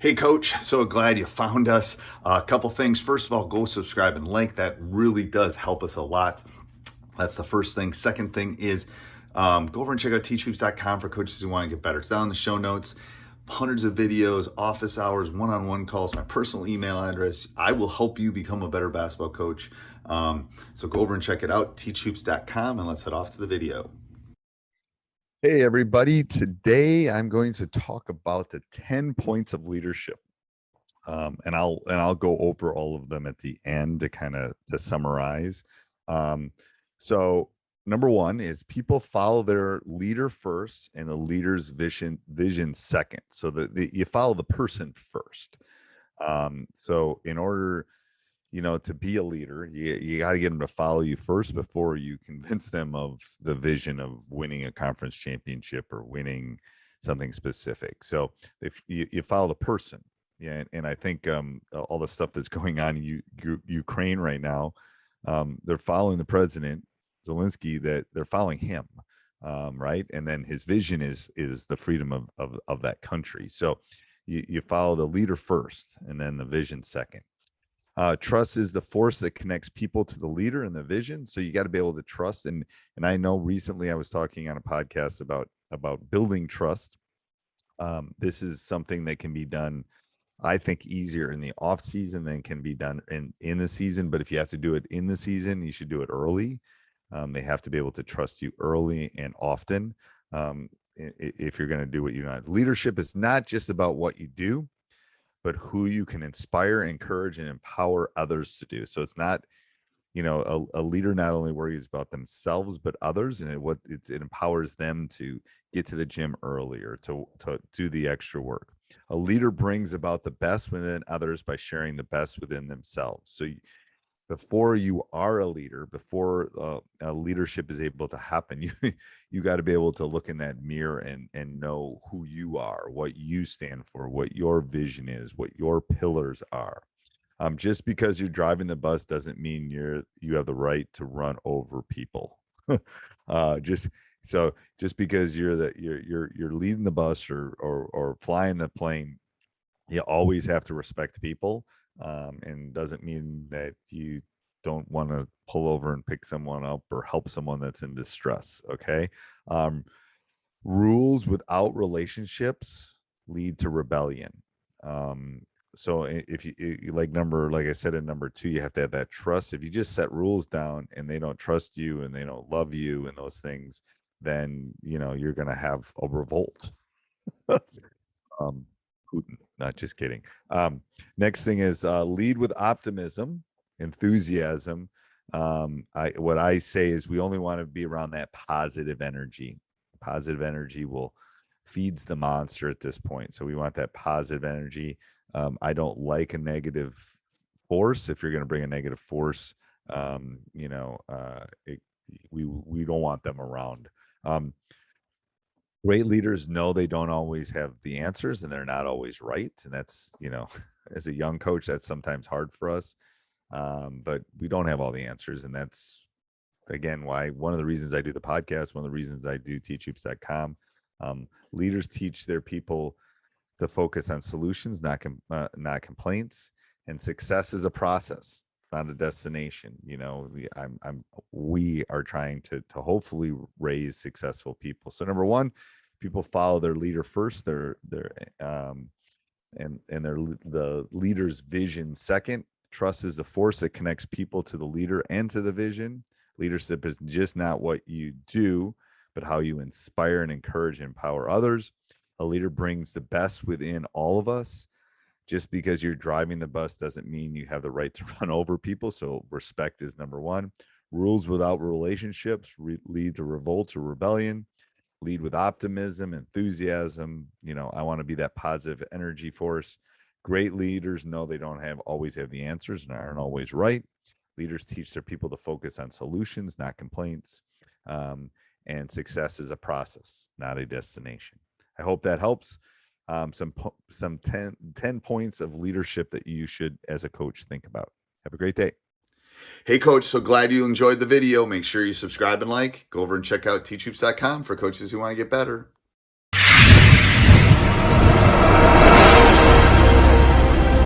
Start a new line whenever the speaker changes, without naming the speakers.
Hey, Coach, so glad you found us. A couple things. First of all, go subscribe and like. That really does help us a lot. That's the first thing. Second thing is go over and check out teachhoops.com for coaches who want to get better. It's down in the show notes. Hundreds of videos, office hours, one-on-one calls, my personal email address. I will help you become a better basketball coach. So go over and check it out, teachhoops.com, and let's head off to the video.
Hey everybody, today I'm going to talk about the 10 points of leadership. And I'll go over all of them at the end to summarize. So number one is people follow their leader first and the leader's vision second. So you follow the person first. So in order to be a leader, you got to get them to follow you first before you convince them of the vision of winning a conference championship or winning something specific. So if you follow the person, yeah, and I think all the stuff that's going on in Ukraine right now, they're following the president Zelensky, that they're following him, right? And then his vision is the freedom of that country. So you follow the leader first, and then the vision second. Trust is the force that connects people to the leader and the vision. So you got to be able to trust. And I know recently I was talking on a podcast about building trust. This is something that can be done, I think, easier in the off season than can be done in the season. But if you have to do it in the season, you should do it early. They have to be able to trust you early and often. If you're going to do what you know, leadership is not just about what you do, but who you can inspire, encourage, and empower others to do. So it's not, a leader not only worries about themselves, but others, and it empowers them to get to the gym earlier, to do the extra work. A leader brings about the best within others by sharing the best within themselves. So before you are a leader, before leadership is able to happen, you got to be able to look in that mirror and know who you are, what you stand for, what your vision is, what your pillars are. Just because you're driving the bus doesn't mean you have the right to run over people. Just because you're leading the bus or flying the plane, you always have to respect people. And doesn't mean that you don't want to pull over and pick someone up or help someone that's in distress. Okay. Rules without relationships lead to rebellion. So if you like I said in number 2, you have to have that trust. If you just set rules down and they don't trust you and they don't love you and those things, then you're going to have a revolt. Putin, not just kidding. Next thing is lead with optimism, enthusiasm. What I say is we only want to be around that positive energy. Positive energy feeds the monster at this point. So we want that positive energy. I don't like a negative force. If you're going to bring a negative force, we don't want them around. Great leaders know they don't always have the answers and they're not always right. And that's, as a young coach, that's sometimes hard for us. But we don't have all the answers. And that's, again, why one of the reasons I do the podcast, one of the reasons I do teachhoops.com. Leaders teach their people to focus on solutions, not complaints. And success is a process. It's not a destination. We are trying to hopefully raise successful people. So number one, people follow their leader first. The leader's vision second. Trust is the force that connects people to the leader and to the vision. Leadership is just not what you do, but how you inspire and encourage and empower others. A leader brings the best within all of us. Just because you're driving the bus doesn't mean you have the right to run over people. So respect is number one. Rules without relationships lead to revolt or rebellion. Lead with optimism, enthusiasm. I want to be that positive energy force. Great leaders know they don't always have the answers and aren't always right. Leaders teach their people to focus on solutions, not complaints. And success is a process, not a destination. I hope that helps. Some 10 points of leadership that you should, as a coach, think about. Have a great day.
Hey, Coach, so glad you enjoyed the video. Make sure you subscribe and like. Go over and check out teachhoops.com for coaches who want to get better.